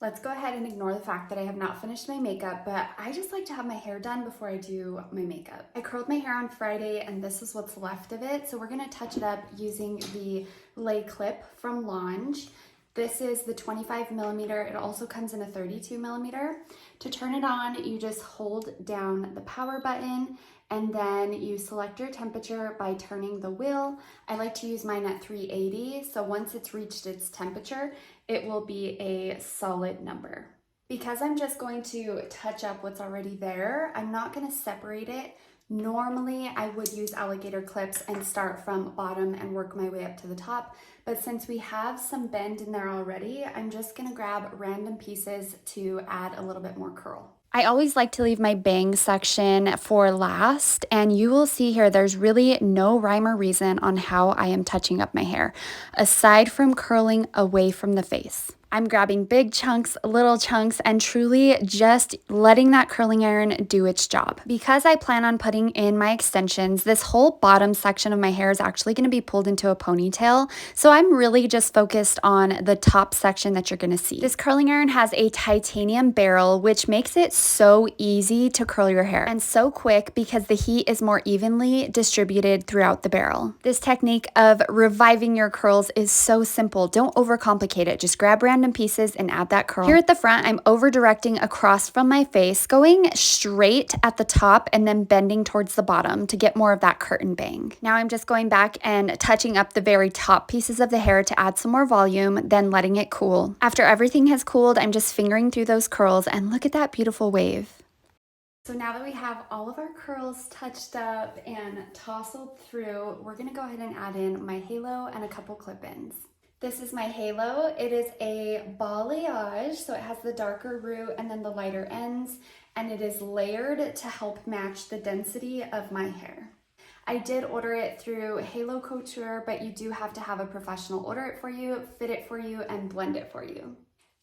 Let's go ahead and ignore the fact that I have not finished my makeup, but I just like to have my hair done before I do my makeup. I curled my hair on Friday and this is what's left of it. So we're gonna touch it up using the Lay Clip from Launge. This is the 25 millimeter. It also comes in a 32 millimeter. To turn it on, you just hold down the power button and then you select your temperature by turning the wheel. I like to use mine at 380, so once it's reached its temperature, it will be a solid number. Because I'm just going to touch up what's already there, I'm not gonna separate it. Normally, I would use alligator clips and start from bottom and work my way up to the top, but since we have some bend in there already, I'm just gonna grab random pieces to add a little bit more curl. I always like to leave my bang section for last, and you will see here there's really no rhyme or reason on how I am touching up my hair, aside from curling away from the face. I'm grabbing big chunks, little chunks, and truly just letting that curling iron do its job. Because I plan on putting in my extensions, this whole bottom section of my hair is actually going to be pulled into a ponytail, so I'm really just focused on the top section that you're going to see. This curling iron has a titanium barrel, which makes it so easy to curl your hair and so quick because the heat is more evenly distributed throughout the barrel. This technique of reviving your curls is so simple. Don't overcomplicate it. Just grab random pieces and add that curl. Here at the front, I'm over directing across from my face, going straight at the top and then bending towards the bottom to get more of that curtain bang. Now I'm just going back and touching up the very top pieces of the hair to add some more volume, then letting it cool. After everything has cooled, I'm just fingering through those curls and look at that beautiful wave. So now that we have all of our curls touched up and tousled through, we're gonna go ahead and add in my halo and a couple clip-ins. This is my halo. It is a balayage, so it has the darker root and then the lighter ends, and it is layered to help match the density of my hair. I did order it through Halo Couture, but you do have to have a professional order it for you, fit it for you, and blend it for you.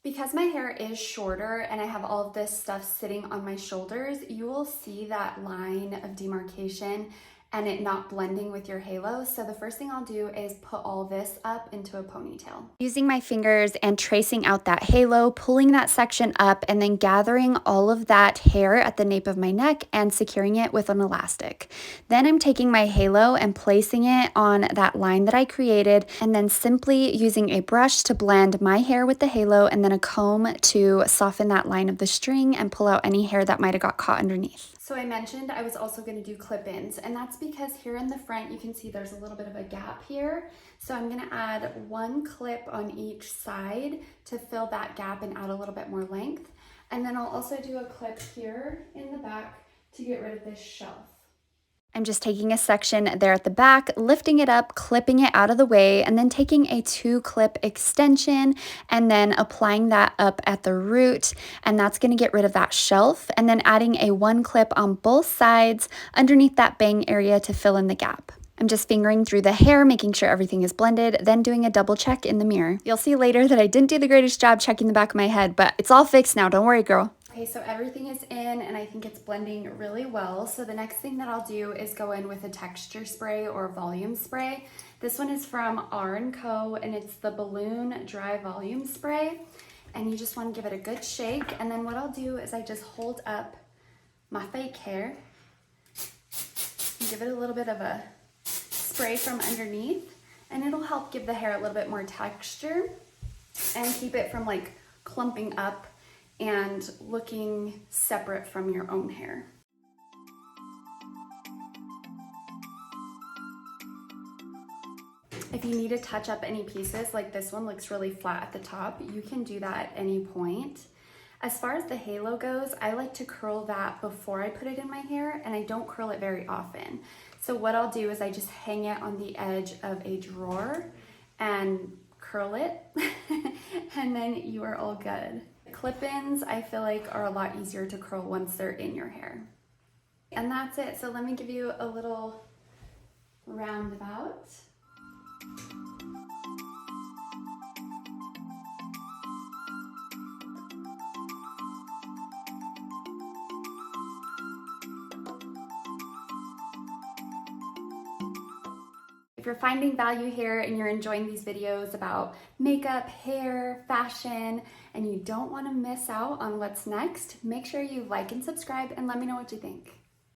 Because my hair is shorter and I have all of this stuff sitting on my shoulders, you will see that line of demarcation and it not blending with your halo. So the first thing I'll do is put all this up into a ponytail. Using my fingers and tracing out that halo, pulling that section up, and then gathering all of that hair at the nape of my neck and securing it with an elastic. Then I'm taking my halo and placing it on that line that I created, and then simply using a brush to blend my hair with the halo and then a comb to soften that line of the string and pull out any hair that might have got caught underneath. So I mentioned I was also going to do clip-ins, and that's because here in the front you can see there's a little bit of a gap here. So I'm going to add one clip on each side to fill that gap and add a little bit more length. And then I'll also do a clip here in the back to get rid of this shelf. I'm just taking a section there at the back, lifting it up, clipping it out of the way, and then taking a 2-clip extension and then applying that up at the root, and that's going to get rid of that shelf, and then adding a 1-clip on both sides underneath that bang area to fill in the gap. I'm just fingering through the hair, making sure everything is blended, then doing a double check in the mirror. You'll see later that I didn't do the greatest job checking the back of my head, but it's all fixed now, don't worry, girl. Okay, so everything is in and I think it's blending really well. So the next thing that I'll do is go in with a texture spray or volume spray. This one is from R&Co and it's the Balloon Dry Volume Spray. And you just want to give it a good shake. And then what I'll do is I just hold up my fake hair and give it a little bit of a spray from underneath, and it'll help give the hair a little bit more texture and keep it from like clumping up and looking separate from your own hair. If you need to touch up any pieces, like this one looks really flat at the top, you can do that at any point. As far as the halo goes, I like to curl that before I put it in my hair, and I don't curl it very often. So what I'll do is I just hang it on the edge of a drawer and curl it, and then you are all good. Clip-ins, I feel like, are a lot easier to curl once they're in your hair. And that's it. So let me give you a little roundabout. If you're finding value here and you're enjoying these videos about makeup, hair, fashion, and you don't want to miss out on what's next, make sure you like and subscribe and let me know what you think.